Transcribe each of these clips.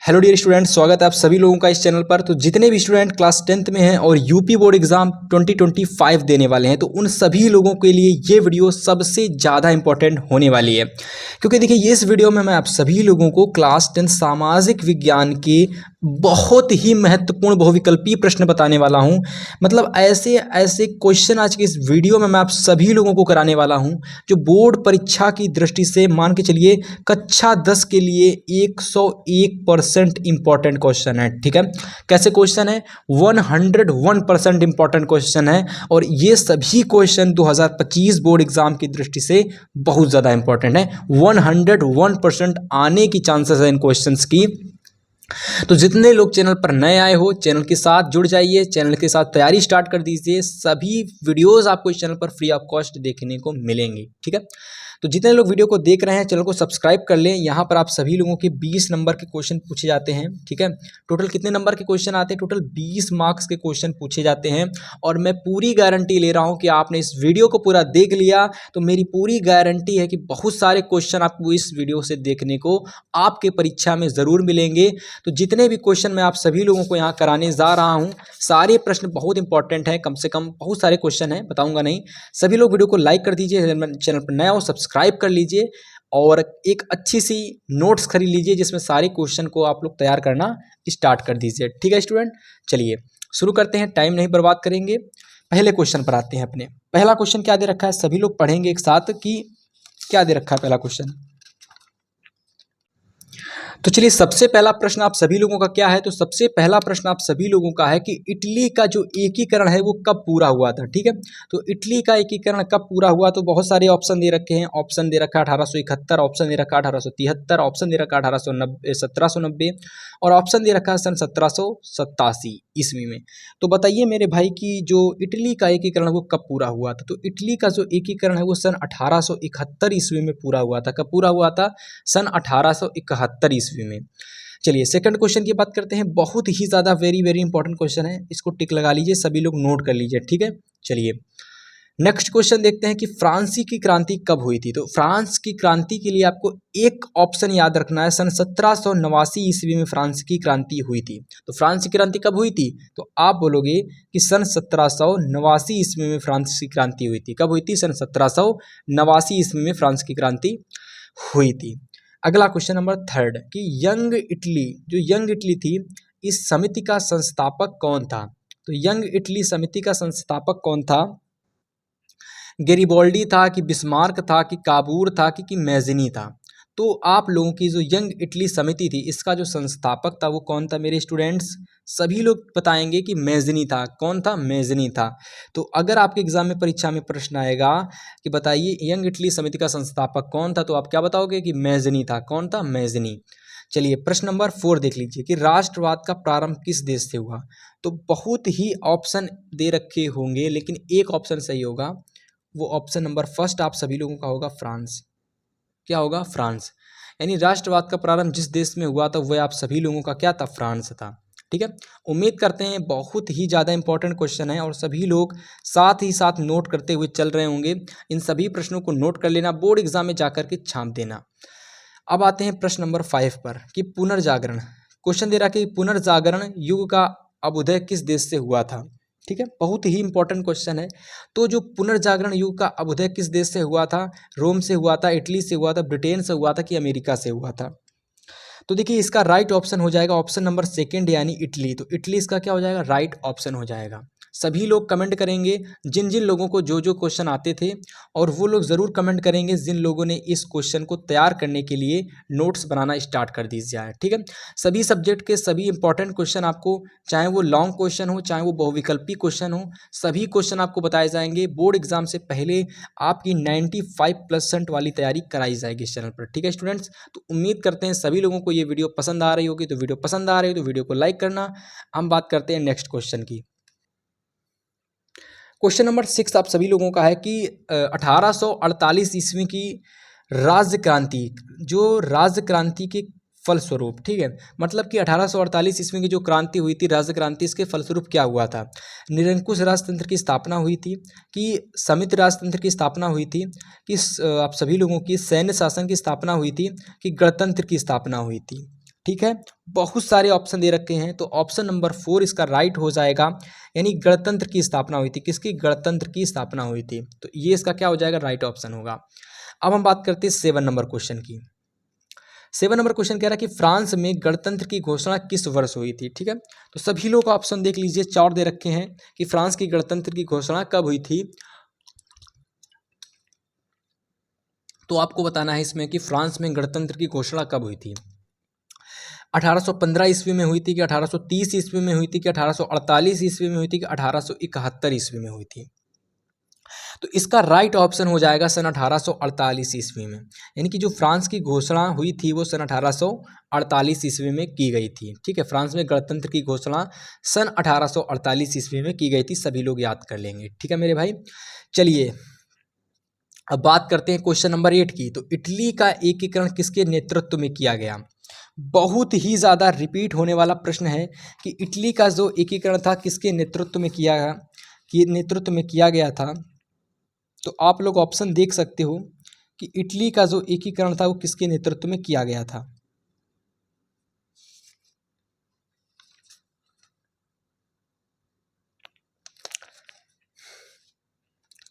Hello dear student, स्वागत है आप सभी लोगों का इस चैनल पर। तो जितने भी स्टूडेंट क्लास 10th में हैं और यूपी बोर्ड एग्जाम 2025 देने वाले हैं, तो उन सभी लोगों के लिए ये वीडियो सबसे ज़्यादा इंपॉर्टेंट होने वाली है। क्योंकि देखिए, इस वीडियो में मैं आप सभी लोगों को क्लास 10 सामाजिक विज्ञान के बहुत ही महत्वपूर्ण बहुविकल्पीय प्रश्न बताने वाला हूँ। मतलब ऐसे ऐसे क्वेश्चन आज की इस वीडियो में मैं आप सभी लोगों को कराने वाला हूँ जो बोर्ड परीक्षा की दृष्टि से मान के चलिए कक्षा 10 के लिए 101% इंपॉर्टेंट क्वेश्चन है। ठीक है, कैसे क्वेश्चन है? 101% इंपॉर्टेंट क्वेश्चन है और ये सभी क्वेश्चन 2025 बोर्ड एग्जाम की दृष्टि से बहुत ज़्यादा इंपॉर्टेंट है। 101% आने की चांसेस है इन क्वेश्चंस की। तो जितने लोग चैनल पर नए आए हो, चैनल के साथ जुड़ जाइए, चैनल के साथ तैयारी स्टार्ट कर दीजिए। सभी वीडियोस आपको इस चैनल पर फ्री ऑफ कॉस्ट देखने को मिलेंगी। ठीक है, तो जितने लोग वीडियो को देख रहे हैं चैनल को सब्सक्राइब कर लें। यहाँ पर आप सभी लोगों के 20 नंबर के क्वेश्चन पूछे जाते हैं। ठीक है, टोटल कितने नंबर के क्वेश्चन आते हैं? टोटल 20 मार्क्स के क्वेश्चन पूछे जाते हैं और मैं पूरी गारंटी ले रहा हूँ कि आपने इस वीडियो को पूरा देख लिया तो मेरी पूरी गारंटी है कि बहुत सारे क्वेश्चन आपको इस वीडियो से देखने को आपके परीक्षा में ज़रूर मिलेंगे। तो जितने भी क्वेश्चन मैं आप सभी लोगों को यहाँ कराने जा रहा हूँ, सारे प्रश्न बहुत इंपॉर्टेंट हैं। कम से कम बहुत सारे क्वेश्चन हैं, बताऊंगा नहीं। सभी लोग वीडियो को लाइक कर दीजिए, चैनल पर नया हो सब्सक्राइब कर लीजिए और एक अच्छी सी नोट्स खरीद लीजिए जिसमें सारे क्वेश्चन को आप लोग तैयार करना स्टार्ट कर दीजिए। ठीक है स्टूडेंट, चलिए शुरू करते हैं, टाइम नहीं बर्बाद करेंगे। पहले क्वेश्चन पर आते हैं अपने। पहला क्वेश्चन क्या दे रखा है, सभी लोग पढ़ेंगे एक साथ कि क्या दे रखा है पहला क्वेश्चन। तो चलिए, सबसे पहला प्रश्न आप सभी लोगों का क्या है? तो सबसे पहला प्रश्न आप सभी लोगों का है कि इटली का जो एकीकरण है वो कब पूरा हुआ था। ठीक है, तो इटली का एकीकरण कब पूरा हुआ? तो बहुत सारे ऑप्शन दे रखे हैं। ऑप्शन दे रखा है 1871, ऑप्शन दे रखा है 1873, ऑप्शन दे रखा है 1790 और ऑप्शन दे रखा है सन 1787 ईस्वी में। तो बताइए मेरे भाई कि जो इटली का एकीकरण वो कब पूरा हुआ था? तो इटली का जो एकीकरण है वो सन 1871 ईस्वी में पूरा हुआ था। कब पूरा हुआ था? सन 1871 ईस्वी में। चलिए सेकंड क्वेश्चन की बात करते हैं। बहुत ही ज़्यादा वेरी वेरी इंपॉर्टेंट क्वेश्चन है, इसको टिक लगा लीजिए, सभी लोग नोट कर लीजिए। ठीक है, चलिए नेक्स्ट क्वेश्चन देखते हैं कि फ्रांसी की क्रांति कब हुई थी। तो फ्रांस की क्रांति के लिए आपको एक ऑप्शन याद रखना है, सन 1789 ईस्वी में फ्रांस की क्रांति हुई थी। तो फ्रांस की क्रांति कब हुई थी? तो आप बोलोगे कि सन 1789 ईस्वी में फ्रांस की क्रांति हुई थी। कब हुई थी? सन 1789 ईस्वी में फ्रांस की क्रांति हुई थी। अगला क्वेश्चन नंबर थर्ड कि यंग इटली, जो यंग इटली थी, इस समिति का संस्थापक कौन था? तो यंग इटली समिति का संस्थापक कौन था? गेरिबोल्डी था कि बिस्मार्क था कि काबूर था कि मैजिनी था? तो आप लोगों की जो यंग इटली समिति थी इसका जो संस्थापक था वो कौन था मेरे स्टूडेंट्स? सभी लोग बताएंगे कि मैजिनी था। कौन था? मैजिनी था। तो अगर आपके एग्जाम में परीक्षा में प्रश्न आएगा कि बताइए यंग इटली समिति का संस्थापक कौन था, तो आप क्या बताओगे कि मैजिनी था। कौन था? मैजिनी। चलिए प्रश्न नंबर 4 देख लीजिए कि राष्ट्रवाद का प्रारंभ किस देश से हुआ। तो बहुत ही ऑप्शन दे रखे होंगे लेकिन एक ऑप्शन सही होगा, वो ऑप्शन नंबर फर्स्ट आप सभी लोगों का होगा, फ्रांस। क्या होगा? फ्रांस। यानी राष्ट्रवाद का प्रारंभ जिस देश में हुआ था वह आप सभी लोगों का क्या था? फ्रांस था। ठीक है, उम्मीद करते हैं बहुत ही ज़्यादा इंपॉर्टेंट क्वेश्चन है और सभी लोग साथ ही साथ नोट करते हुए चल रहे होंगे। इन सभी प्रश्नों को नोट कर लेना, बोर्ड एग्जाम में जाकर के छाप देना। अब आते हैं प्रश्न नंबर 5 पर कि पुनर्जागरण। क्वेश्चन दे रहा है कि पुनर्जागरण युग का अभ्युदय किस देश से हुआ था। ठीक है, बहुत ही इंपॉर्टेंट क्वेश्चन है। तो जो पुनर्जागरण युग का अभ्युदय किस देश से हुआ था? रोम से हुआ था, इटली से हुआ था, ब्रिटेन से हुआ था कि अमेरिका से हुआ था? तो देखिए इसका राइट ऑप्शन हो जाएगा ऑप्शन नंबर सेकंड यानी इटली। तो इटली इसका क्या हो जाएगा? राइट ऑप्शन हो जाएगा। सभी लोग कमेंट करेंगे जिन जिन लोगों को जो जो क्वेश्चन आते थे और वो लोग ज़रूर कमेंट करेंगे जिन लोगों ने इस क्वेश्चन को तैयार करने के लिए नोट्स बनाना स्टार्ट कर दीजिए। ठीक है, सभी सब्जेक्ट के सभी इंपॉर्टेंट क्वेश्चन आपको, चाहे वो लॉन्ग क्वेश्चन हो चाहे वो बहुविकल्पी क्वेश्चन हो, सभी क्वेश्चन आपको बताए जाएंगे। बोर्ड एग्जाम से पहले आपकी 95% वाली तैयारी कराई जाएगी इस चैनल पर। ठीक है स्टूडेंट्स, तो उम्मीद करते हैं सभी लोगों को ये वीडियो पसंद आ रही होगी। तो वीडियो पसंद आ रही हो तो वीडियो को लाइक करना। हम बात करते हैं नेक्स्ट क्वेश्चन की। क्वेश्चन नंबर 6 आप सभी लोगों का है कि 1848 ईस्वी की राज्य क्रांति, जो राज्य क्रांति के फलस्वरूप, ठीक है, मतलब कि 1848 ईस्वी की जो क्रांति हुई थी, राज्य क्रांति, इसके फलस्वरूप क्या हुआ था? निरंकुश राजतंत्र की स्थापना हुई थी कि समित राजतंत्र की स्थापना हुई थी कि आप सभी लोगों की सैन्य शासन की स्थापना हुई थी कि गणतंत्र की स्थापना हुई थी? ठीक है, बहुत सारे ऑप्शन दे रखे हैं, तो ऑप्शन नंबर 4 इसका राइट हो जाएगा। यानी गणतंत्र की स्थापना हुई थी, किसकी? गणतंत्र की स्थापना हुई थी, तो ये इसका क्या हो जाएगा? राइट ऑप्शन होगा। अब हम बात करते हैं 7 नंबर क्वेश्चन की। 7 नंबर क्वेश्चन कह रहा है कि फ्रांस में गणतंत्र की घोषणा किस वर्ष हुई थी? ठीक है, तो सभी लोग ऑप्शन देख लीजिए, 4 दे रखे हैं कि फ्रांस की गणतंत्र की घोषणा कब हुई थी। तो आपको बताना है इसमें कि फ्रांस में गणतंत्र की घोषणा कब हुई थी। 1815 ईस्वी में हुई थी कि 1830 ईस्वी में हुई थी कि 1848 ईस्वी में हुई थी कि 1871 ईस्वी में हुई थी? तो इसका राइट ऑप्शन हो जाएगा सन 1848 ईस्वी में। यानी कि जो फ्रांस की घोषणा हुई थी वो सन 1848 ईस्वी में की गई थी। ठीक है, फ्रांस में गणतंत्र की घोषणा सन 1848 ईस्वी में की गई थी, सभी लोग याद कर लेंगे। ठीक है मेरे भाई, चलिए अब बात करते हैं क्वेश्चन नंबर 8 की। तो इटली का एकीकरण किसके नेतृत्व में किया गया? बहुत ही ज़्यादा रिपीट होने वाला प्रश्न है कि इटली का जो एकीकरण था किसके नेतृत्व में किया गया था। तो आप लोग ऑप्शन देख सकते हो कि इटली का जो एकीकरण था वो किसके नेतृत्व में किया गया था।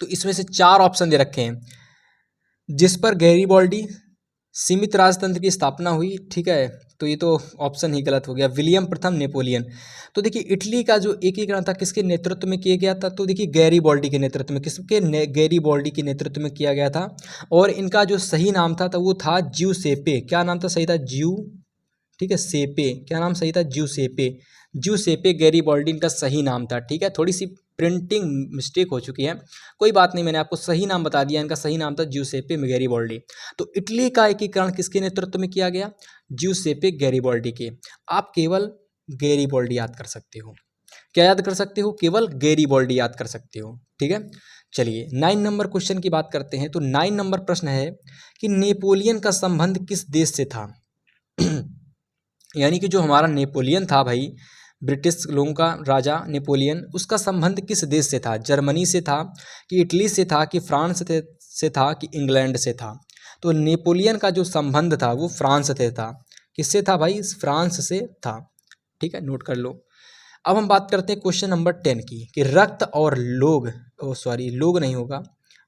तो इसमें से 4 ऑप्शन दे रखे हैं, जिस पर गैरीबॉल्डी, सीमित राजतंत्र की स्थापना हुई। ठीक है, तो ये तो ऑप्शन ही गलत हो गया। विलियम प्रथम, नेपोलियन। तो देखिए इटली का जो एकीकरण था किसके नेतृत्व में किया गया था? तो देखिए गैरीबॉल्डी के नेतृत्व में, गैरीबॉल्डी के नेतृत्व में किया गया था। और इनका जो सही नाम था तो वो था ज्यूसेपे। क्या नाम था सही था? ठीक है, सेपे। क्या नाम सही था? ज्यूसेपे गैरीबॉल्डी इनका सही नाम था। ठीक है, थोड़ी सी प्रिंटिंग मिस्टेक हो चुकी है, कोई बात नहीं, मैंने आपको सही नाम बता दिया। इनका सही नाम था ज्यूसेपे गैरीबॉल्डी। तो इटली का एकीकरण किसके नेतृत्व में किया गया? ज्यूसेपे गैरीबॉल्डी के। आप केवल गैरीबॉल्डी याद कर सकते हो। क्या याद कर सकते हो? केवल गैरीबॉल्डी याद कर सकते हो। ठीक है, चलिए 9 नंबर क्वेश्चन की बात करते हैं। तो 9 नंबर प्रश्न है कि नेपोलियन का संबंध किस देश से था? यानी कि जो हमारा नेपोलियन था भाई, ब्रिटिश लोगों का राजा नेपोलियन, उसका संबंध किस देश से था? जर्मनी से था कि इटली से था कि फ्रांस से था कि इंग्लैंड से था? तो नेपोलियन का जो संबंध था वो फ्रांस से था। किससे था भाई? फ्रांस से था। ठीक है, नोट कर लो। अब हम बात करते हैं क्वेश्चन नंबर 10 की कि रक्त और लोग नहीं होगा,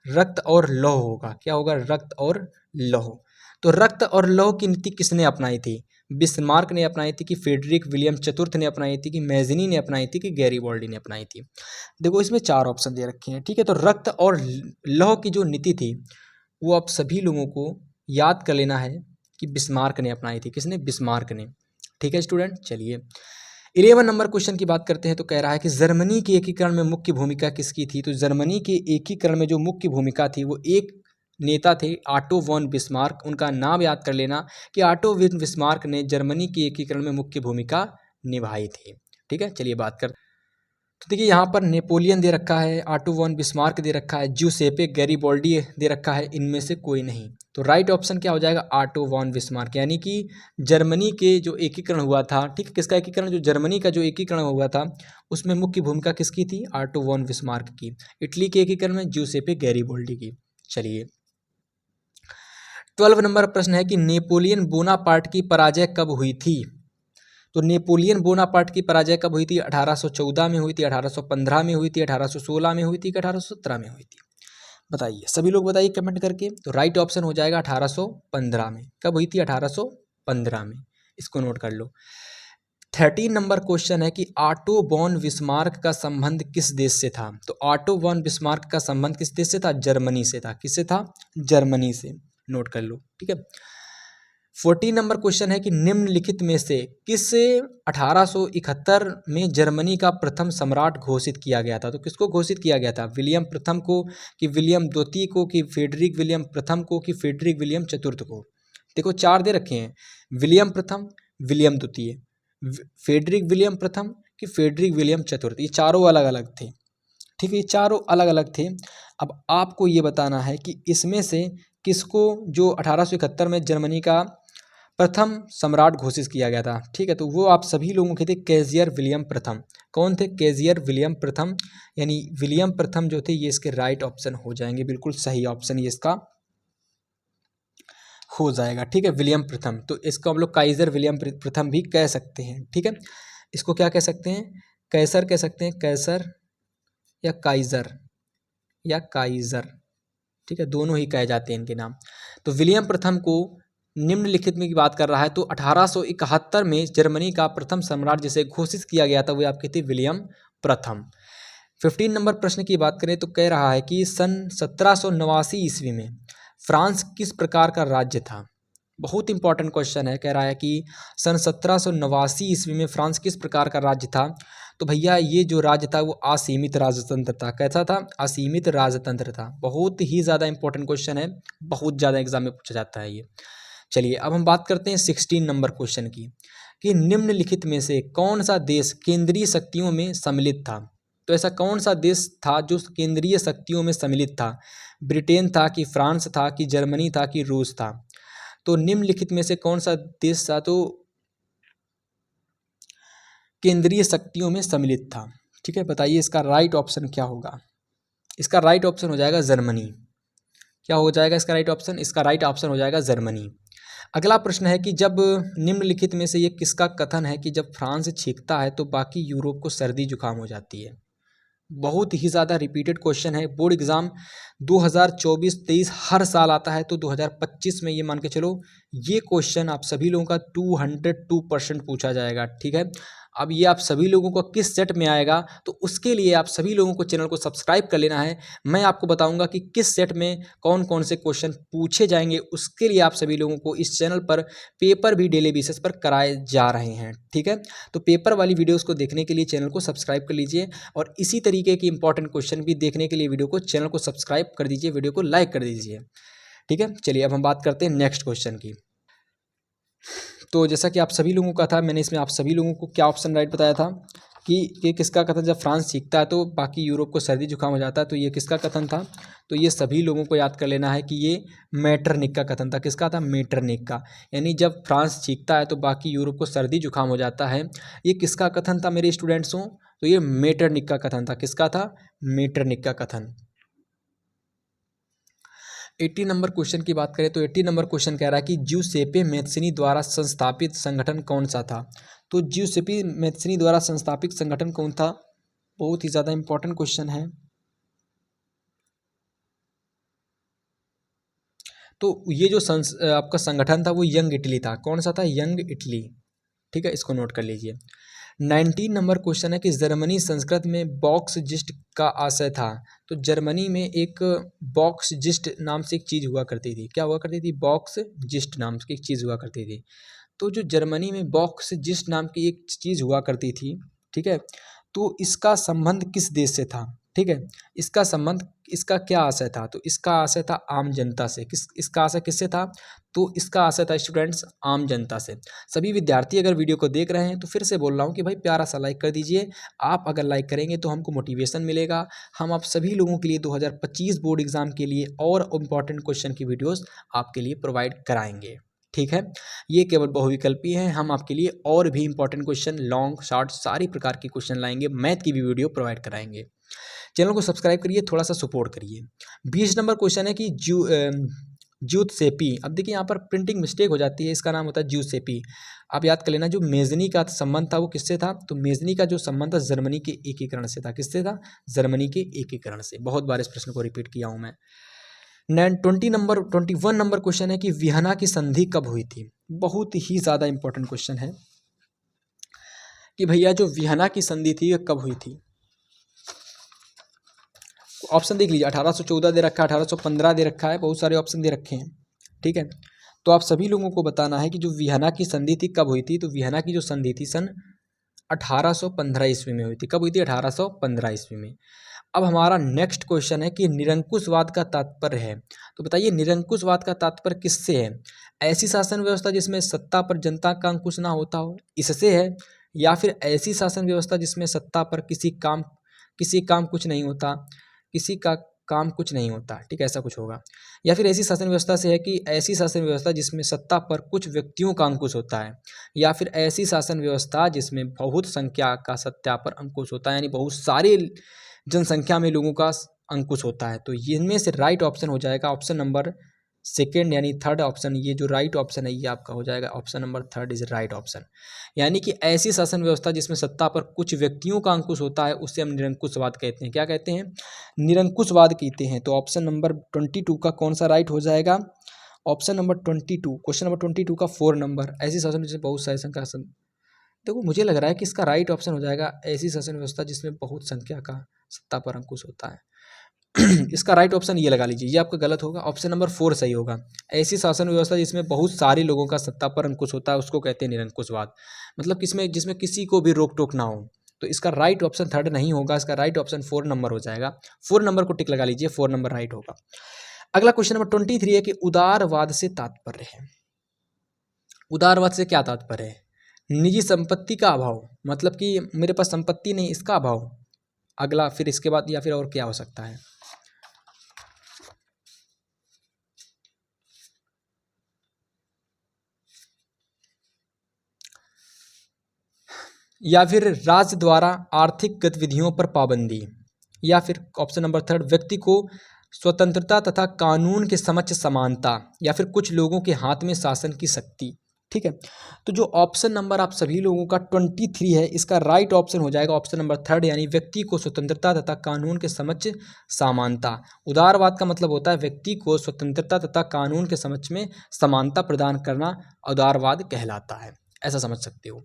रक्त और लौह होगा। क्या होगा? रक्त और लौह। तो रक्त और लौह की नीति किसने अपनाई थी? बिस्मार्क ने अपनाई थी कि फ्रेडरिक विलियम चतुर्थ ने अपनाई थी कि मैजिनी ने अपनाई थी कि गैरीबॉल्डी ने अपनाई थी? देखो इसमें 4 ऑप्शन दे रखे हैं। ठीक है, तो रक्त और लौह की जो नीति थी वो आप सभी लोगों को याद कर लेना है कि बिस्मार्क ने अपनाई थी। किसने? बिस्मार्क ने। ठीक है स्टूडेंट, चलिए 11 नंबर क्वेश्चन की बात करते हैं। तो कह रहा है कि जर्मनी के एकीकरण में मुख्य भूमिका किसकी थी? तो जर्मनी के एकीकरण में जो मुख्य भूमिका थी वो एक नेता थे, ऑटो वॉन बिस्मार्क। उनका नाम याद कर लेना कि ऑटो वॉन बिस्मार्क ने जर्मनी के एकीकरण में मुख्य भूमिका निभाई थी। ठीक है, चलिए बात कर। तो देखिए यहाँ पर नेपोलियन दे रखा है, ऑटो वॉन बिस्मार्क दे रखा है, ज्यूसेपे गैरीबॉल्डी दे रखा है, इनमें से कोई नहीं। तो राइट ऑप्शन क्या हो जाएगा? Otto von Bismarck. यानी कि जर्मनी के जो एकीकरण हुआ था, ठीक है, किसका एकीकरण? जो जर्मनी का जो एकीकरण हुआ था उसमें मुख्य भूमिका किसकी थी? ऑटो वॉन बिस्मार्क की। इटली के एकीकरण में ज्यूसेपे गैरीबॉल्डी की। चलिए 12 नंबर प्रश्न है कि नेपोलियन बोनापार्ट की पराजय कब हुई थी? तो नेपोलियन बोनापार्ट की पराजय कब हुई थी? 1814 में हुई थी, 1815 में हुई थी, 1816 में हुई थी, 1817 में हुई थी? बताइए, सभी लोग बताइए कमेंट करके। तो राइट ऑप्शन हो जाएगा 1815 में। कब हुई थी? 1815 में। इसको नोट कर लो। 13 नंबर क्वेश्चन है कि ऑटो वॉन बिस्मार्क का संबंध किस देश से था? तो ऑटो वॉन बिस्मार्क का संबंध किस देश से था? जर्मनी से था। किससे था? जर्मनी से। नोट कर लो। ठीक है, 14 नंबर क्वेश्चन है कि निम्नलिखित में से किसे 1871 में जर्मनी का प्रथम सम्राट घोषित किया गया था? तो किसको घोषित किया गया था? विलियम प्रथम को कि विलियम द्वितीय को कि फ्रेडरिक विलियम प्रथम को कि फ्रेडरिक विलियम चतुर्थ को? देखो 4 दे रखे हैं, विलियम प्रथम, विलियम द्वितीय, फ्रेडरिक विलियम प्रथम कि फ्रेडरिक विलियम चतुर्थ। ये चारों अलग अलग थे। ठीक है, ये चारों अलग अलग थे। अब आपको ये बताना है कि इसमें से किसको जो 1871 में जर्मनी का प्रथम सम्राट घोषित किया गया था। ठीक है, तो वो आप सभी लोगों के थे कैसियर विलियम प्रथम। कौन थे? कैसियर विलियम प्रथम। यानी विलियम प्रथम जो थे ये इसके राइट ऑप्शन हो जाएंगे, बिल्कुल सही ऑप्शन ये इसका हो जाएगा। ठीक है, विलियम प्रथम, तो इसको हम लोग काइजर विलियम प्रथम भी कह सकते हैं। ठीक है, इसको क्या कह सकते हैं, कैसर कह सकते हैं, कैसर या काइजर या काइजर। ठीक है, दोनों ही कहे जाते हैं इनके नाम। तो विलियम प्रथम को निम्नलिखित में की बात कर रहा है, तो 1871 में जर्मनी का प्रथम सम्राट जिसे घोषित किया गया था वो आपके थे विलियम प्रथम। 15 नंबर प्रश्न की बात करें तो कह रहा है कि सन 1789 ईस्वी में फ्रांस किस प्रकार का राज्य था। बहुत इंपॉर्टेंट क्वेश्चन है, कह रहा है कि सन 1789 ईस्वी में फ्रांस किस प्रकार का राज्य था। तो भैया ये जो राज्य था वो असीमित राजतंत्र था। कैसा था, असीमित राजतंत्र था। बहुत ही ज़्यादा इंपॉर्टेंट क्वेश्चन है, बहुत ज़्यादा एग्जाम में पूछा जाता है ये। चलिए अब हम बात करते हैं 16 नंबर क्वेश्चन की, कि निम्नलिखित में से कौन सा देश केंद्रीय शक्तियों में सम्मिलित था। तो ऐसा कौन सा देश था जो केंद्रीय शक्तियों में सम्मिलित था। ब्रिटेन था कि फ्रांस था कि जर्मनी था कि रूस था। तो निम्नलिखित में से कौन सा देश था तो केंद्रीय शक्तियों में सम्मिलित था। ठीक है, बताइए इसका राइट ऑप्शन क्या होगा। इसका राइट ऑप्शन हो जाएगा जर्मनी। क्या हो जाएगा इसका राइट ऑप्शन, इसका राइट ऑप्शन हो जाएगा जर्मनी। अगला प्रश्न है कि जब निम्नलिखित में से ये किसका कथन है कि जब फ्रांस छींकता है तो बाकी यूरोप को सर्दी जुकाम हो जाती है। बहुत ही ज़्यादा रिपीटेड क्वेश्चन है, बोर्ड एग्जाम 2024-23 हर साल आता है, तो 2025 में ये मान के चलो ये क्वेश्चन आप सभी लोगों का 202% पूछा जाएगा। ठीक है, अब ये आप सभी लोगों को किस सेट में आएगा तो उसके लिए आप सभी लोगों को चैनल को सब्सक्राइब कर लेना है। मैं आपको बताऊंगा कि किस सेट में कौन कौन से क्वेश्चन पूछे जाएंगे, उसके लिए आप सभी लोगों को इस चैनल पर पेपर भी डेली बेसिस पर कराए जा रहे हैं। ठीक है, तो पेपर वाली वीडियोज़ को देखने के लिए चैनल को सब्सक्राइब कर लीजिए, और इसी तरीके के इंपॉर्टेंट क्वेश्चन भी देखने के लिए वीडियो को चैनल को सब्सक्राइब कर दीजिए, वीडियो को लाइक कर दीजिए। ठीक है, चलिए अब हम बात करते हैं नेक्स्ट क्वेश्चन की। तो जैसा कि आप सभी लोगों का था, मैंने इसमें आप सभी लोगों को क्या ऑप्शन राइट बताया था कि किसका कथन, जब फ्रांस सीखता है तो बाकी यूरोप को सर्दी जुकाम हो जाता है। तो ये किसका कथन था, तो ये सभी लोगों को याद कर लेना है कि ये मेटरनिक का कथन था। किसका था, मेटरनिक का। यानी जब फ्रांस सीखता है तो बाकी यूरोप को सर्दी जुकाम हो जाता है, ये किसका कथन था मेरे स्टूडेंट्सों, तो ये मेटरनिक का कथन था। किसका था, मेटरनिक का कथन। 80 नंबर क्वेश्चन की बात करें तो 80 नंबर क्वेश्चन कह रहा है कि ज्यूसेपे मैत्सिनी द्वारा संस्थापित संगठन कौन सा था। तो ज्यूसेपे मैत्सिनी द्वारा संस्थापित संगठन कौन था, बहुत ही ज़्यादा इंपॉर्टेंट क्वेश्चन है। तो ये जो आपका संगठन था वो यंग इटली था। कौन सा था, यंग इटली। ठीक है, इसको नोट कर लीजिए। 19 नंबर क्वेश्चन है कि जर्मनी संस्कृत में बॉक्स जिस्ट का आशय था। तो जर्मनी में एक बॉक्स जिस्ट नाम से एक चीज़ हुआ करती थी। क्या हुआ करती थी, बॉक्स जिस्ट नाम की एक चीज़ हुआ करती थी। तो जो जर्मनी में बॉक्स जिस्ट नाम की एक चीज़ हुआ करती थी, ठीक है, तो इसका संबंध किस देश से था। ठीक है, इसका संबंध, इसका क्या आशय था, तो इसका आशय था आम जनता से। इसका आशय किससे था, तो इसका आशय था स्टूडेंट्स आम जनता से। सभी विद्यार्थी अगर वीडियो को देख रहे हैं तो फिर से बोल रहा हूँ कि भाई प्यारा सा लाइक कर दीजिए। आप अगर लाइक करेंगे तो हमको मोटिवेशन मिलेगा, हम आप सभी लोगों के लिए 2025 बोर्ड एग्जाम के लिए और इम्पॉर्टेंट क्वेश्चन की वीडियोस आपके लिए प्रोवाइड कराएंगे। ठीक है, ये केवल बहुविकल्पी हैं, हम आपके लिए और भी इंपॉर्टेंट क्वेश्चन लॉन्ग शॉर्ट सारी प्रकार के क्वेश्चन लाएंगे, मैथ की भी वीडियो प्रोवाइड कराएंगे। चैनल को सब्सक्राइब करिए, थोड़ा सा सपोर्ट करिए। 20 नंबर क्वेश्चन है कि ज्यूसेपी। अब देखिए यहाँ पर प्रिंटिंग मिस्टेक हो जाती है, इसका नाम होता है ज्यूसेपी। आप याद कर लेना, जो मेजनी का संबंध था वो किससे था, तो मेजनी का जो संबंध था जर्मनी के एकीकरण से था। किससे था, जर्मनी के एकीकरण से। बहुत बार इस प्रश्न को रिपीट किया हूँ मैं। 21 नंबर क्वेश्चन है कि वियना की संधि कब हुई थी। बहुत ही ज़्यादा इंपॉर्टेंट क्वेश्चन है कि भैया जो वियना की संधि थी कब हुई थी। ऑप्शन देख लीजिए, 1814 दे रखा है, 1815 दे रखा है, बहुत सारे ऑप्शन दे रखे हैं। ठीक है, तो आप सभी लोगों को बताना है कि जो वियना की संधि थी कब हुई थी। तो वियना की जो संधि थी सन 1815 ईस्वी में हुई थी। कब हुई थी, 1815 ईस्वी में। अब हमारा नेक्स्ट क्वेश्चन है कि निरंकुशवाद का तात्पर्य है। तो बताइए निरंकुशवाद का तात्पर्य किससे है। ऐसी शासन व्यवस्था जिसमें सत्ता पर जनता का अंकुश ना होता हो, इससे है, या फिर ऐसी शासन व्यवस्था जिसमें सत्ता पर किसी काम कुछ नहीं होता, किसी का काम कुछ नहीं होता। ठीक है, ऐसा कुछ होगा। या फिर ऐसी शासन व्यवस्था से है कि ऐसी शासन व्यवस्था जिसमें सत्ता पर कुछ व्यक्तियों का अंकुश होता है, या फिर ऐसी शासन व्यवस्था जिसमें बहुत संख्या का सत्ता पर अंकुश होता है, यानी बहुत सारे जनसंख्या में लोगों का अंकुश होता है। तो इनमें से राइट ऑप्शन हो जाएगा ऑप्शन नंबर सेकेंड यानी थर्ड ऑप्शन, ये जो राइट ऑप्शन है ये आपका हो जाएगा option number third is right option. यानी कि ऐसी शासन व्यवस्था जिसमें सत्ता पर कुछ व्यक्तियों का अंकुश होता है उसे हम निरंकुशवाद कहते हैं। क्या कहते हैं? निरंकुशवाद कहते हैं। तो ऑप्शन नंबर 22 का कौन सा राइट हो जाएगा? ऑप्शन नंबर 22, क्वेश्चन नंबर 22 का 4 नंबर, ऐसी शासन जिसमें बहुत शासन का शासन। देखो मुझे लग रहा है कि इसका राइट ऑप्शन हो जाएगा ऐसी शासन व्यवस्था जिसमें बहुत संख्या का सत्ता पर अंकुश होता है। इसका राइट ऑप्शन ये लगा लीजिए, ये आपका गलत होगा, ऑप्शन नंबर 4 सही होगा। ऐसी शासन व्यवस्था जिसमें बहुत सारे लोगों का सत्ता पर अंकुश होता है उसको कहते हैं निरंकुशवाद। मतलब किसमें, जिसमें किसी को भी रोक टोक ना हो। तो इसका राइट ऑप्शन थर्ड नहीं होगा, इसका राइट ऑप्शन 4 नंबर हो जाएगा। 4 नंबर को टिक लगा लीजिए, 4 नंबर राइट होगा। अगला क्वेश्चन नंबर 23 है कि उदारवाद से तात्पर्य है। उदारवाद से क्या तात्पर्य है? निजी संपत्ति का अभाव, मतलब कि मेरे पास संपत्ति नहीं, इसका अभाव। अगला फिर इसके बाद या फिर और क्या हो सकता है? या फिर राज्य द्वारा आर्थिक गतिविधियों पर पाबंदी, या फिर ऑप्शन नंबर थर्ड व्यक्ति को स्वतंत्रता तथा कानून के समक्ष समानता, या फिर कुछ लोगों के हाथ में शासन की शक्ति। ठीक है, तो जो ऑप्शन नंबर आप सभी लोगों का 23 है इसका राइट ऑप्शन हो जाएगा ऑप्शन नंबर थर्ड, यानी व्यक्ति को स्वतंत्रता तथा कानून के समक्ष समानता। उदारवाद का मतलब होता है व्यक्ति को स्वतंत्रता तथा कानून के समक्ष में समानता प्रदान करना उदारवाद कहलाता है, ऐसा समझ सकते हो।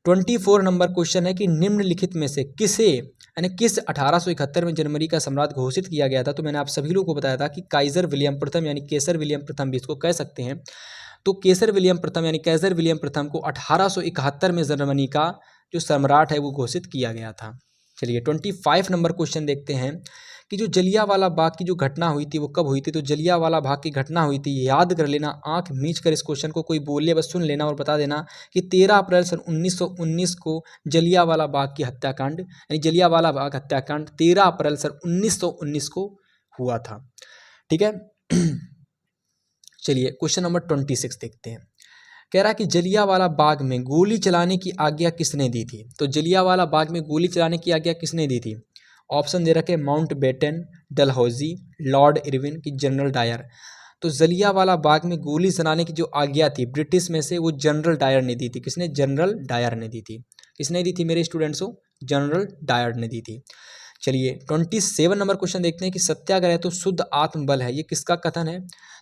24 नंबर क्वेश्चन है कि निम्नलिखित में से किसे, यानी किस 1871 में जर्मनी का सम्राट घोषित किया गया था? तो मैंने आप सभी लोगों को बताया था कि काइजर विलियम प्रथम यानी केसर विलियम प्रथम भी इसको कह सकते हैं। तो केसर विलियम प्रथम यानी कैसर विलियम प्रथम को 1871 में जर्मनी का जो सम्राट है वो घोषित किया गया था। चलिए 25 नंबर क्वेश्चन देखते हैं कि जो जलियांवाला बाग की जो घटना हुई थी वो कब हुई थी? तो जलियांवाला बाग की घटना हुई थी, याद कर लेना, आंख मीच कर इस क्वेश्चन को कोई बोले बस सुन लेना और बता देना कि 13 अप्रैल सन 1919 को जलियांवाला बाग की हत्याकांड, यानी जलियांवाला बाग हत्याकांड 13 अप्रैल सन 1919 को हुआ था। ठीक है। चलिए क्वेश्चन नंबर 26 देखते हैं। कह रहा है कि जलियांवाला बाग में गोली चलाने की आज्ञा किसने दी थी? तो जलियांवाला बाग में गोली चलाने की आज्ञा किसने दी थी? ऑप्शन दे रखे माउंटबेटन, डलहौजी, लॉर्ड इरविन की जनरल डायर। तो जलियांवाला बाग में गोली चलाने की जो आज्ञा थी ब्रिटिश में से वो जनरल डायर ने दी थी। किसने? जनरल डायर ने दी थी। किसने दी थी मेरे स्टूडेंट्सों? जनरल डायर ने दी थी। चलिए 27 नंबर क्वेश्चन देखते हैं कि सत्याग्रह तो शुद्ध आत्मबल है, ये किसका कथन है?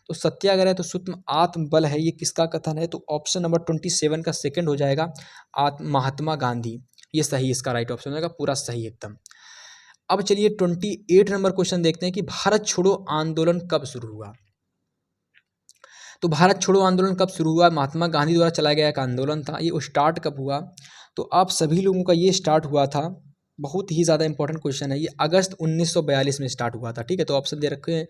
तो सत्याग्रह तो शुद्ध आत्मबल है, ये किसका कथन है? तो ऑप्शन नंबर 27 का सेकंड हो जाएगा महात्मा गांधी। ये सही, इसका राइट ऑप्शन हो जाएगा, पूरा सही एकदम। अब चलिए 28 नंबर क्वेश्चन देखते हैं कि भारत छोड़ो आंदोलन कब शुरू हुआ? तो भारत छोड़ो आंदोलन कब शुरू हुआ? महात्मा गांधी द्वारा चलाया गया एक आंदोलन था, ये स्टार्ट कब हुआ? तो आप सभी लोगों का ये स्टार्ट हुआ था, बहुत ही ज़्यादा इंपॉर्टेंट क्वेश्चन है ये, अगस्त 1942 में स्टार्ट हुआ था। ठीक है, तो ऑप्शन दे रखे हैं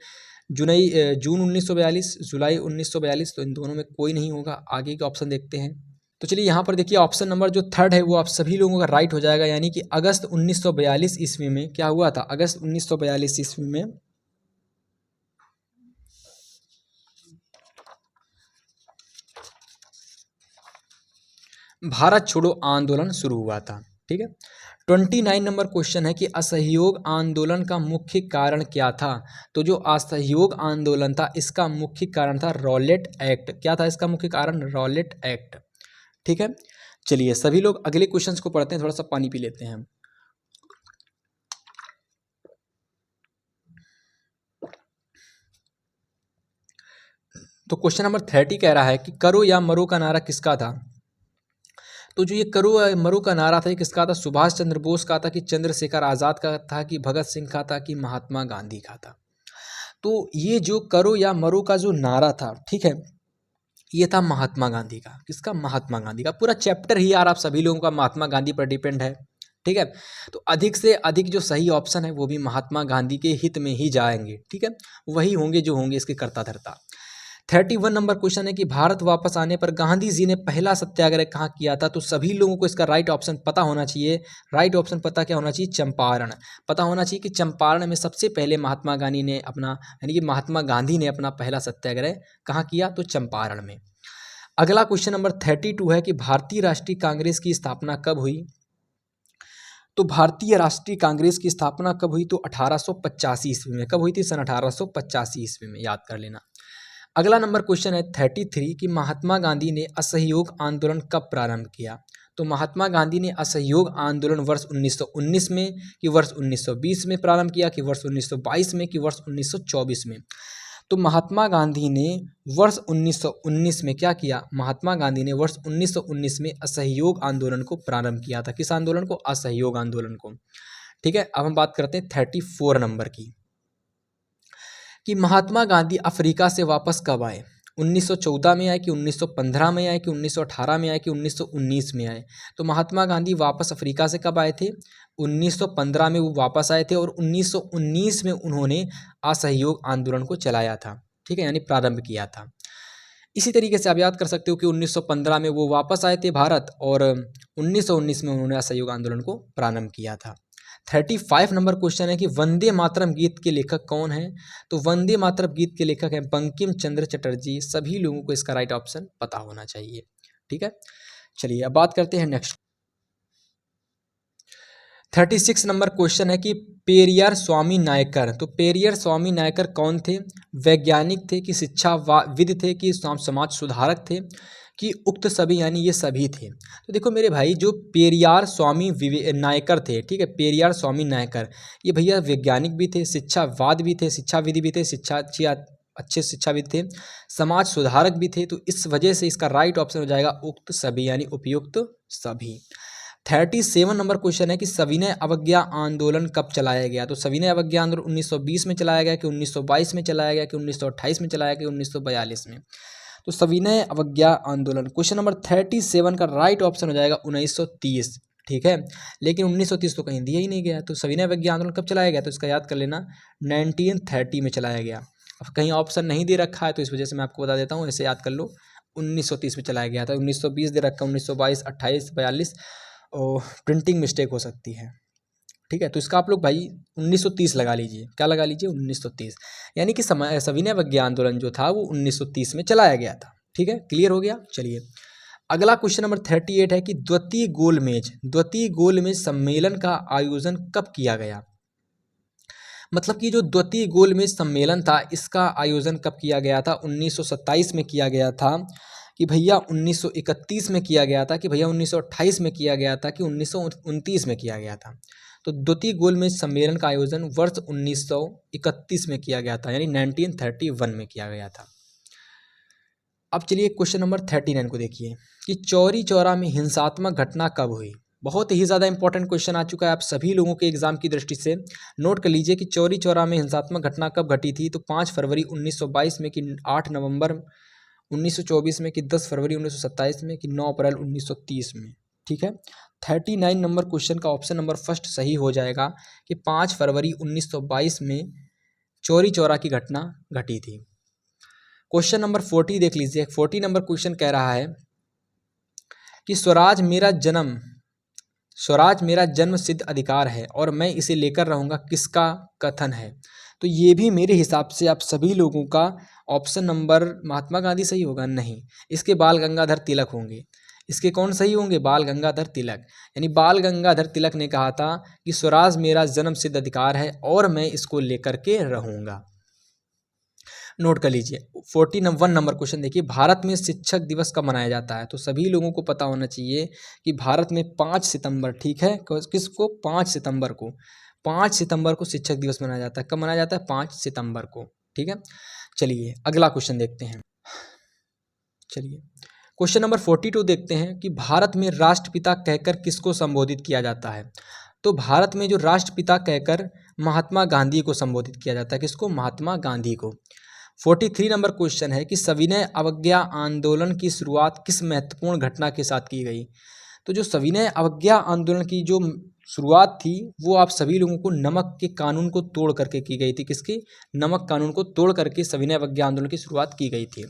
जून 1942, जुलाई 1942, तो इन दोनों में कोई नहीं होगा। आगे के ऑप्शन देखते हैं। तो चलिए यहाँ पर देखिए ऑप्शन नंबर जो थर्ड है वो आप सभी लोगों का राइट हो जाएगा, यानी कि अगस्त 1942 ईस्वी में क्या हुआ था? अगस्त 1942 ईस्वी में भारत छोड़ो आंदोलन शुरू हुआ था। ठीक है। 29 नंबर क्वेश्चन है कि असहयोग आंदोलन का मुख्य कारण क्या था? तो जो असहयोग आंदोलन था इसका मुख्य कारण था रॉलेट एक्ट। क्या था इसका मुख्य कारण? Rowlatt act. ठीक है। चलिए सभी लोग अगले क्वेश्चंस को पढ़ते हैं, थोड़ा सा पानी पी लेते हैं हम। तो क्वेश्चन नंबर 30 कह रहा है कि करो या मरो का नारा किसका था? तो जो ये करो या मरो का नारा था ये किसका था? सुभाष चंद्र बोस का था, कि चंद्रशेखर आज़ाद का था, कि भगत सिंह का था, कि महात्मा गांधी का था? तो ये जो करो या मरो का जो नारा था, ठीक है, ये था महात्मा गांधी का। किसका? महात्मा गांधी का। पूरा चैप्टर ही यार आप सभी लोगों का महात्मा गांधी पर डिपेंड है। ठीक है, तो अधिक से अधिक जो सही ऑप्शन है वो भी महात्मा गांधी के हित में ही जाएंगे। ठीक है, वही होंगे जो होंगे इसके कर्ता धर्ता। 31 नंबर क्वेश्चन है कि भारत वापस आने पर गांधी जी ने पहला सत्याग्रह कहाँ किया था? तो सभी लोगों को इसका राइट ऑप्शन पता होना चाहिए। राइट ऑप्शन पता क्या होना चाहिए? चंपारण। पता होना चाहिए कि चंपारण में सबसे पहले महात्मा गांधी ने अपना, यानी कि महात्मा गांधी ने अपना पहला सत्याग्रह कहाँ किया? तो चंपारण में। अगला क्वेश्चन नंबर 32 है कि भारतीय राष्ट्रीय कांग्रेस की स्थापना कब हुई? तो भारतीय राष्ट्रीय कांग्रेस की स्थापना कब हुई? तो 1885 ईस्वी में। कब हुई थी? सन 1885 ईस्वी में, याद कर लेना। अगला नंबर क्वेश्चन है 33 कि महात्मा गांधी ने असहयोग आंदोलन कब प्रारंभ किया। तो महात्मा गांधी ने असहयोग आंदोलन वर्ष 1919 में कि वर्ष 1920 में प्रारंभ किया कि वर्ष 1922 में कि वर्ष 1924 में। तो महात्मा गांधी ने वर्ष 1919 में क्या किया, महात्मा गांधी ने वर्ष 1919 में असहयोग आंदोलन को प्रारंभ किया था। किस आंदोलन को, असहयोग आंदोलन को। ठीक है, अब हम बात करते हैं 34 नंबर की कि महात्मा गांधी अफ्रीका से वापस कब आए। 1914 में आए कि 1915 में आए कि 1918 में आए कि 1919 में आए। तो महात्मा गांधी वापस अफ्रीका से कब आए थे, 1915 में वो वापस आए थे और 1919 में उन्होंने असहयोग आंदोलन को चलाया था। ठीक है, यानी प्रारंभ किया था। इसी तरीके से आप याद कर सकते हो कि 1915 में वो वापस आए थे भारत और 1919 में उन्होंने असहयोग आंदोलन को प्रारंभ किया था। 35 नंबर क्वेश्चन है कि वंदे मातरम गीत के लेखक कौन है। तो वंदे मातरम गीत के लेखक हैं बंकिम चंद्र चटर्जी। सभी लोगों को इसका राइट ऑप्शन पता होना चाहिए। ठीक है, चलिए अब बात करते हैं नेक्स्ट। 36 नंबर क्वेश्चन है कि पेरियार स्वामी नायकर। तो पेरियार स्वामी नायकर कौन थे, वैज्ञानिक थे कि शिक्षाविद थे कि समाज सुधारक थे कि उक्त सभी, यानी ये सभी थे। तो देखो मेरे भाई, जो पेरियार स्वामी नायकर थे, ठीक है, पेरियार स्वामी नायकर, ये भैया वैज्ञानिक भी थे, शिक्षावाद भी थे, शिक्षाविद भी थे, अच्छे शिक्षाविद थे, समाज सुधारक भी थे। तो इस वजह से इसका राइट ऑप्शन हो जाएगा उक्त सभी, यानी उपयुक्त सभी। 37 नंबर क्वेश्चन है कि सविनय अवज्ञा आंदोलन कब चलाया गया। तो सविनय अवज्ञा आंदोलन 1920 में चलाया गया कि 1922 में चलाया गया कि 1928 में चलाया गया कि 1942 में। तो सविनय अवज्ञा आंदोलन, क्वेश्चन नंबर 37 का राइट ऑप्शन हो जाएगा 1930। ठीक है, लेकिन 1930 तो कहीं दिया ही नहीं गया। तो सविनय अवज्ञा आंदोलन कब चलाया गया, तो इसका याद कर लेना 1930 में चलाया गया। अब कहीं ऑप्शन नहीं दे रखा है तो इस वजह से मैं आपको बता देता हूँ, ऐसे याद कर लो। 1930 में चलाया गया था। 1920 दे रखा, 1922, 28, 42 और प्रिंटिंग मिस्टेक हो सकती है। ठीक है, तो इसका आप लोग भाई 1930 लगा लीजिए। क्या लगा लीजिए, 1930, यानी कि सविनय अवज्ञा आंदोलन जो था वो 1930 में चलाया गया था। ठीक है, क्लियर हो गया। चलिए अगला क्वेश्चन नंबर 38 है कि द्वितीय गोलमेज सम्मेलन का आयोजन कब किया गया। मतलब कि जो द्वितीय गोलमेज सम्मेलन था इसका आयोजन कब किया गया था, 1927 में किया गया था कि भैया 1931 में किया गया था कि भैया 1928 में किया गया था कि 1929 में किया गया था। तो द्वितीय गोलमेज सम्मेलन का आयोजन वर्ष 1931 में किया गया था, यानी 1931 में किया गया था। अब चलिए क्वेश्चन नंबर 39 को देखिए कि चौरी चौरा में हिंसात्मक घटना कब हुई। बहुत ही ज़्यादा इंपॉर्टेंट क्वेश्चन आ चुका है आप सभी लोगों के एग्जाम की दृष्टि से। नोट कर लीजिए कि चौरी चौरा में हिंसात्मक घटना कब घटी थी। तो 5 फरवरी 1922 में कि 8 नवंबर 1924 में कि 10 फरवरी 1927 में कि 9 अप्रैल 1930 में। ठीक है, 39 नंबर क्वेश्चन का ऑप्शन नंबर फर्स्ट सही हो जाएगा कि 5 फरवरी 1922 में चौरी चौरा की घटना घटी थी। क्वेश्चन नंबर 40 देख लीजिए। 40 नंबर क्वेश्चन कह रहा है कि स्वराज मेरा जन्म सिद्ध अधिकार है और मैं इसे लेकर रहूँगा, किसका कथन है। तो ये भी मेरे हिसाब से आप सभी लोगों का ऑप्शन नंबर महात्मा गांधी सही होगा, नहीं, इसके बाल गंगाधर तिलक होंगे। इसके कौन सही होंगे, बाल गंगाधर तिलक। यानी बाल गंगाधर तिलक ने कहा था कि स्वराज मेरा जन्म सिद्ध अधिकार है और मैं इसको लेकर के रहूँगा। नोट कर लीजिए। 41 नंबर क्वेश्चन देखिए, भारत में शिक्षक दिवस कब मनाया जाता है। तो सभी लोगों को पता होना चाहिए कि भारत में 5 सितंबर, ठीक है, किसको, 5 सितंबर को, 5 सितंबर को शिक्षक दिवस मनाया जाता है। कब मनाया जाता है, 5 सितंबर को। ठीक है, चलिए अगला क्वेश्चन देखते हैं। चलिए क्वेश्चन नंबर 42 देखते हैं कि भारत में राष्ट्रपिता कहकर किसको संबोधित किया जाता है। तो भारत में जो राष्ट्रपिता कहकर महात्मा गांधी को संबोधित किया जाता है, किसको, महात्मा गांधी को। 43 नंबर क्वेश्चन है कि सविनय अवज्ञा आंदोलन की शुरुआत किस महत्वपूर्ण घटना के साथ की गई। तो जो सविनय अवज्ञा आंदोलन की जो शुरुआत थी वो आप सभी लोगों को नमक के कानून को तोड़ करके की गई थी। किसकी, नमक कानून को तोड़ करके सविनय अवज्ञा आंदोलन की शुरुआत की गई थी।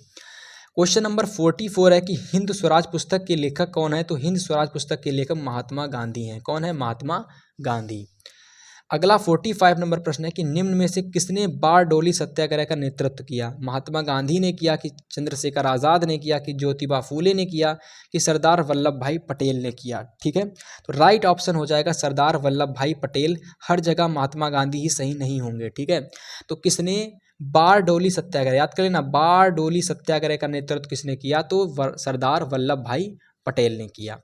क्वेश्चन नंबर 44 है कि हिंद स्वराज पुस्तक के लेखक कौन है। तो हिंद स्वराज पुस्तक के लेखक महात्मा गांधी हैं। कौन है, महात्मा गांधी। अगला 45 नंबर प्रश्न है कि निम्न में से किसने बारडोली सत्याग्रह का नेतृत्व किया। महात्मा गांधी ने किया कि चंद्रशेखर आज़ाद ने किया कि ज्योतिबा फूले ने किया कि सरदार वल्लभ भाई पटेल ने किया। ठीक है, तो राइट ऑप्शन हो जाएगा सरदार वल्लभ भाई पटेल। हर जगह महात्मा गांधी ही सही नहीं होंगे। ठीक है, तो किसने बारडोली सत्याग्रह, याद कर लेना, बारडोली सत्याग्रह का नेतृत्व किसने किया? तो सरदार वल्लभ भाई पटेल ने किया।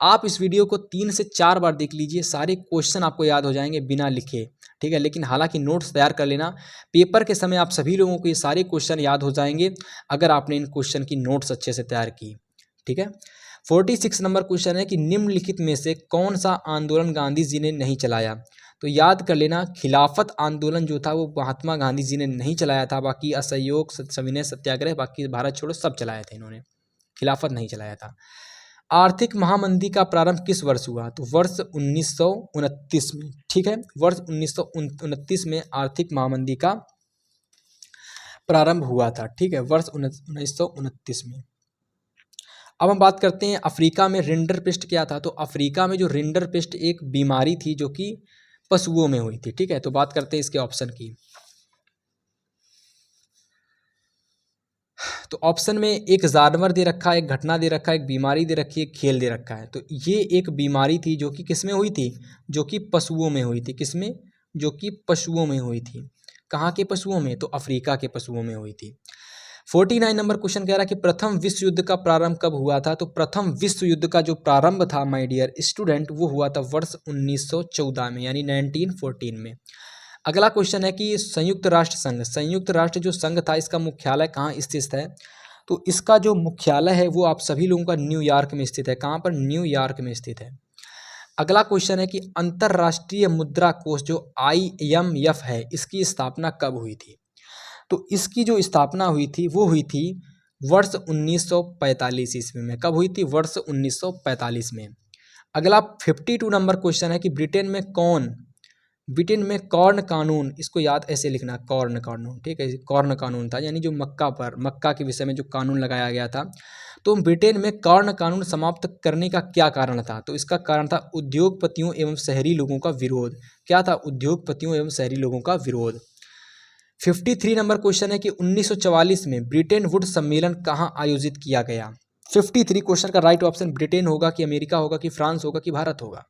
आप इस वीडियो को 3 से 4 बार देख लीजिए, सारे क्वेश्चन आपको याद हो जाएंगे बिना लिखे, ठीक है। लेकिन हालांकि नोट्स तैयार कर लेना, पेपर के समय आप सभी लोगों को ये सारे क्वेश्चन याद हो जाएंगे अगर आपने इन क्वेश्चन की नोट्स अच्छे से तैयार की, ठीक है। 46 नंबर क्वेश्चन है कि निम्नलिखित में से कौन सा आंदोलन गांधी जी ने नहीं चलाया? तो याद कर लेना, खिलाफत आंदोलन जो था वो महात्मा गांधी जी ने नहीं चलाया था, बाकी असहयोग, सविनय सत्याग्रह, बाकी भारत छोड़ो सब चलाए थे इन्होंने, खिलाफत नहीं चलाया था। आर्थिक महामंदी का प्रारंभ किस वर्ष हुआ? तो वर्ष 1929 में, ठीक है। वर्ष 1929 में आर्थिक महामंदी का प्रारंभ हुआ था, ठीक है, वर्ष 1929 में। अब हम बात करते हैं अफ्रीका में रिंडरपेस्ट क्या था? तो अफ्रीका में जो रिंडरपेस्ट एक बीमारी थी जो कि पशुओं में हुई थी, ठीक है। तो बात करते हैं इसके ऑप्शन की। तो ऑप्शन में एक जानवर दे रखा है, एक घटना दे रखा है, एक बीमारी दे रखी है, एक खेल दे रखा है। तो ये एक बीमारी थी जो कि किस में हुई थी? जो कि पशुओं में हुई थी। किसमें? जो कि पशुओं में हुई थी। कहाँ के पशुओं में? तो अफ्रीका के पशुओं में हुई थी। 49 नंबर क्वेश्चन कह रहा है कि प्रथम विश्व युद्ध का प्रारंभ कब हुआ था? तो प्रथम विश्व युद्ध का जो प्रारंभ था माय डियर स्टूडेंट, वो हुआ था वर्ष 1914 में, यानी 1914 में। अगला क्वेश्चन है कि संयुक्त राष्ट्र संघ, संयुक्त राष्ट्र जो संघ था इसका मुख्यालय कहाँ स्थित है? तो इसका जो मुख्यालय है वो आप सभी लोगों का न्यूयॉर्क में स्थित है। कहाँ पर? न्यूयॉर्क में स्थित है। अगला क्वेश्चन है कि अंतर्राष्ट्रीय मुद्रा कोष जो IMF है, इसकी स्थापना कब हुई थी? तो इसकी जो स्थापना हुई थी वो हुई थी वर्ष 1945 ईस्वी में। कब हुई थी? वर्ष 1945 में। अगला 52 नंबर क्वेश्चन है कि ब्रिटेन में कॉर्न कानून, इसको याद ऐसे लिखना, कॉर्न कानून, ठीक है। कॉर्न कानून था, यानी जो मक्का के विषय में जो कानून लगाया गया था। तो ब्रिटेन में कॉर्न कानून समाप्त करने का क्या कारण था? तो इसका कारण था उद्योगपतियों एवं शहरी लोगों का विरोध। क्या था? उद्योगपतियों एवं शहरी लोगों का विरोध। 53 नंबर क्वेश्चन है कि 1944 में ब्रिटेन वुड्स सम्मेलन कहाँ आयोजित किया गया? 53 क्वेश्चन का राइट ऑप्शन ब्रिटेन होगा कि अमेरिका होगा कि फ्रांस होगा कि भारत होगा?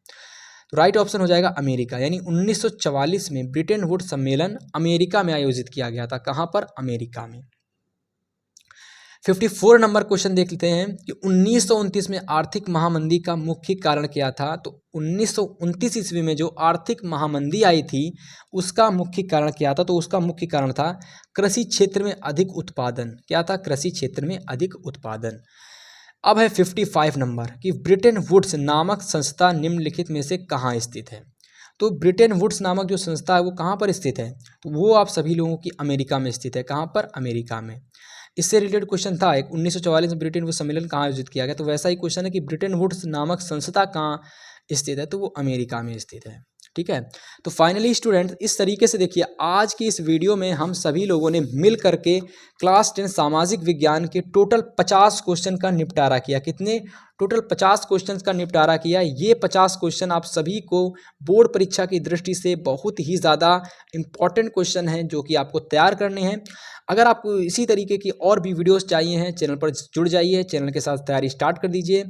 तो राइट ऑप्शन हो जाएगा अमेरिका, यानी 1944 में ब्रिटेन वुड्स सम्मेलन अमेरिका में आयोजित किया गया था। कहाँ पर? अमेरिका में। 54 नंबर क्वेश्चन देख लेते हैं कि 1929 में आर्थिक महामंदी का मुख्य कारण क्या था? तो 1929 ईस्वी में जो आर्थिक महामंदी आई थी उसका मुख्य कारण क्या था? तो उसका मुख्य कारण था कृषि क्षेत्र में अधिक उत्पादन। क्या था? कृषि क्षेत्र में अधिक उत्पादन। अब है 55 नंबर कि ब्रिटेन वुड्स नामक संस्था निम्नलिखित में से कहाँ स्थित है? तो ब्रिटेन वुड्स नामक जो संस्था है वो कहाँ पर स्थित है? तो वो आप सभी लोगों की अमेरिका में स्थित है। कहाँ पर? अमेरिका में। इससे रिलेटेड क्वेश्चन था एक, 1944 में ब्रिटेन वुड्स सम्मेलन कहाँ आयोजित किया गया? तो वैसा ही क्वेश्चन है कि ब्रिटेन वुड्स नामक संस्था कहाँ स्थित है? तो वो अमेरिका में स्थित है, ठीक है। तो फाइनली स्टूडेंट, इस तरीके से देखिए आज की इस वीडियो में हम सभी लोगों ने मिल करके क्लास 10 सामाजिक विज्ञान के टोटल 50 क्वेश्चन का निपटारा किया। कितने? टोटल 50 क्वेश्चन का निपटारा किया। ये 50 क्वेश्चन आप सभी को बोर्ड परीक्षा की दृष्टि से बहुत ही ज़्यादा इंपॉर्टेंट क्वेश्चन हैं जो कि आपको तैयार करने हैं। अगर आपको इसी तरीके की और भी वीडियोस चाहिए हैं, चैनल पर जुड़ जाइए, चैनल के साथ तैयारी स्टार्ट कर दीजिए।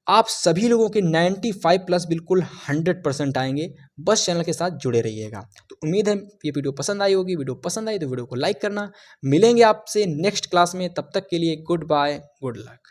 आप सभी लोगों के 95 प्लस बिल्कुल 100% आएंगे, बस चैनल के साथ जुड़े रहिएगा। तो उम्मीद है ये वीडियो पसंद आई होगी। वीडियो पसंद आई तो वीडियो को लाइक करना। मिलेंगे आपसे नेक्स्ट क्लास में, तब तक के लिए गुड बाय, गुड लक।